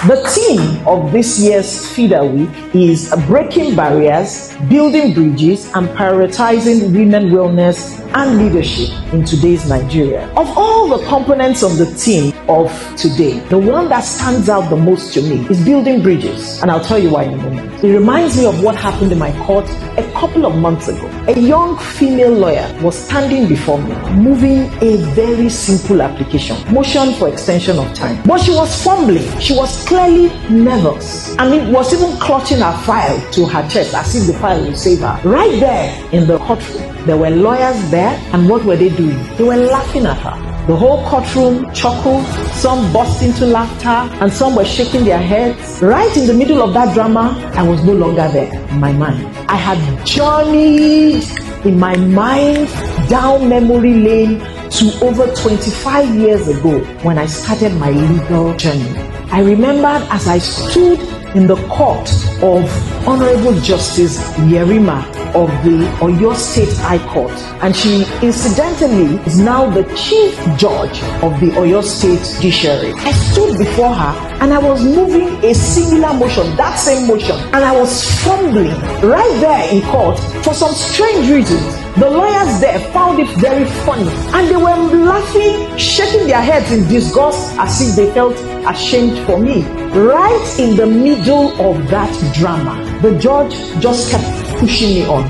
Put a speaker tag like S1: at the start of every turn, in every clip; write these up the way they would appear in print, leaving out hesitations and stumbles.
S1: The theme of this year's FIDA week is breaking barriers, building bridges, and prioritizing women wellness and leadership in today's Nigeria. Of all the components of the theme of today, the one that stands out the most to me is building bridges, and I'll tell you why in a moment. It reminds me of what happened in my court a couple of months ago. A young female lawyer was standing before me, moving a very simple application, motion for extension of time. But she was fumbling. She was clearly nervous. I mean, was even clutching her file to her chest as if the file would save her. Right there in the courtroom, there were lawyers there, and what were they doing? They were laughing at her. The whole courtroom chuckled, some burst into laughter, and some were shaking their heads. Right in the middle of that drama, I was no longer there in my mind. I had journeyed in my mind down memory lane to over 25 years ago when I started my legal journey. I remembered as I stood in the court of Honorable Justice Yerima of the Oyo State High Court, and she incidentally is now the Chief Judge of the Oyo State Judiciary. I stood before her and I was moving a similar motion, that same motion, and I was fumbling right there in court for some strange reasons. The lawyers there found it very funny, and they were laughing, shaking their heads in disgust as if they felt ashamed for me. Right in the middle of that drama, the judge just kept pushing me on,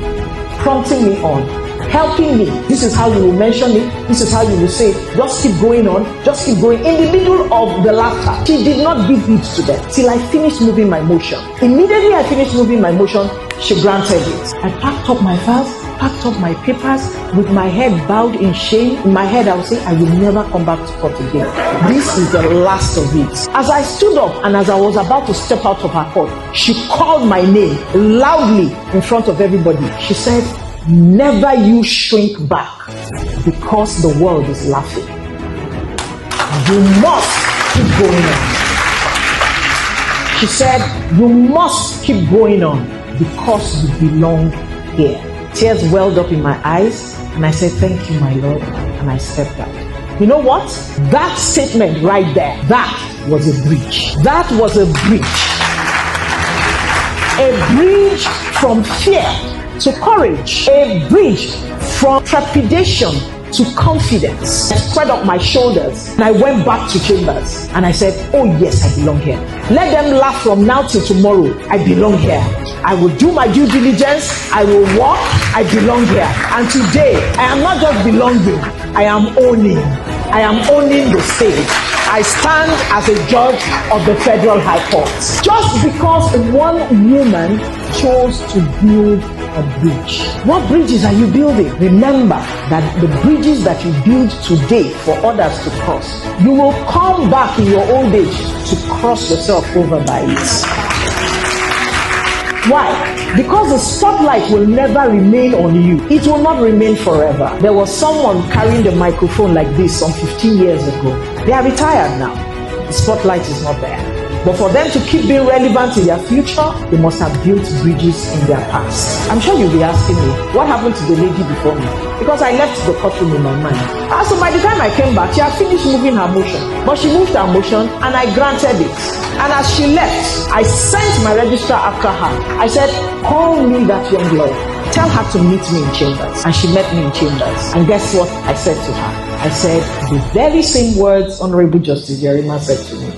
S1: prompting me on, helping me. This is how you will mention it. This is how you will say it. Just keep going on. Just keep going. In the middle of the laughter, she did not give heed to them till I finished moving my motion. Immediately I finished moving my motion, she granted it. I packed up my files, packed up my papers with my head bowed in shame. In my head, I would say, I will never come back to court again. This is the last of it. As I stood up and as I was about to step out of her court, she called my name loudly in front of everybody. She said, never you shrink back because the world is laughing. You must keep going on. She said, you must keep going on because you belong here. Tears welled up in my eyes, and I said, thank you, my Lord, and I stepped out. You know what? That statement right there, that was a bridge. That was a bridge. A bridge from fear to courage. A bridge from trepidation to confidence. I spread up my shoulders and I went back to chambers and I said, oh yes, I belong here. Let them laugh from now till tomorrow. I belong here. I will do my due diligence. I will walk. I belong here. And today, I am not just belonging. I am owning. I am owning the stage. I stand as a judge of the Federal High Court. Just because one woman chose to build a bridge. What bridges are you building? Remember that the bridges that you build today for others to cross, you will come back in your old age to cross yourself over by it. Why? Because the spotlight will never remain on you. It will not remain forever. There was someone carrying the microphone like this some 15 years ago. They are retired now. The spotlight is not there. But for them to keep being relevant in their future, they must have built bridges in their past. I'm sure you'll be asking me, what happened to the lady before me? Because I left the courtroom in my mind. So by the time I came back, she had finished moving her motion. But she moved her motion and I granted it. And as she left, I sent my registrar after her. I said, call me that young lawyer. Tell her to meet me in chambers. And she met me in chambers. And guess what I said to her? I said, the very same words Honorable Justice Yerima said to me.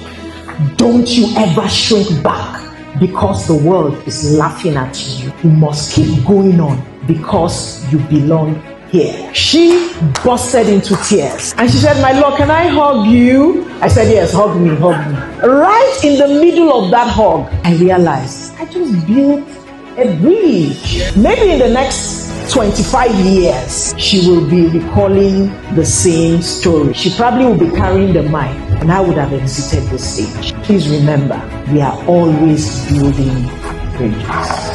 S1: Don't you ever shrink back because the world is laughing at you. You must keep going on because you belong here. She busted into tears and she said, my Lord, can I hug you? I said, yes, hug me, hug me. Right in the middle of that hug, I realized I just built a bridge. Maybe in the next 25 years, she will be recalling the same story. She probably will be carrying the mic and I would have exited the stage. Please remember, we are always building bridges.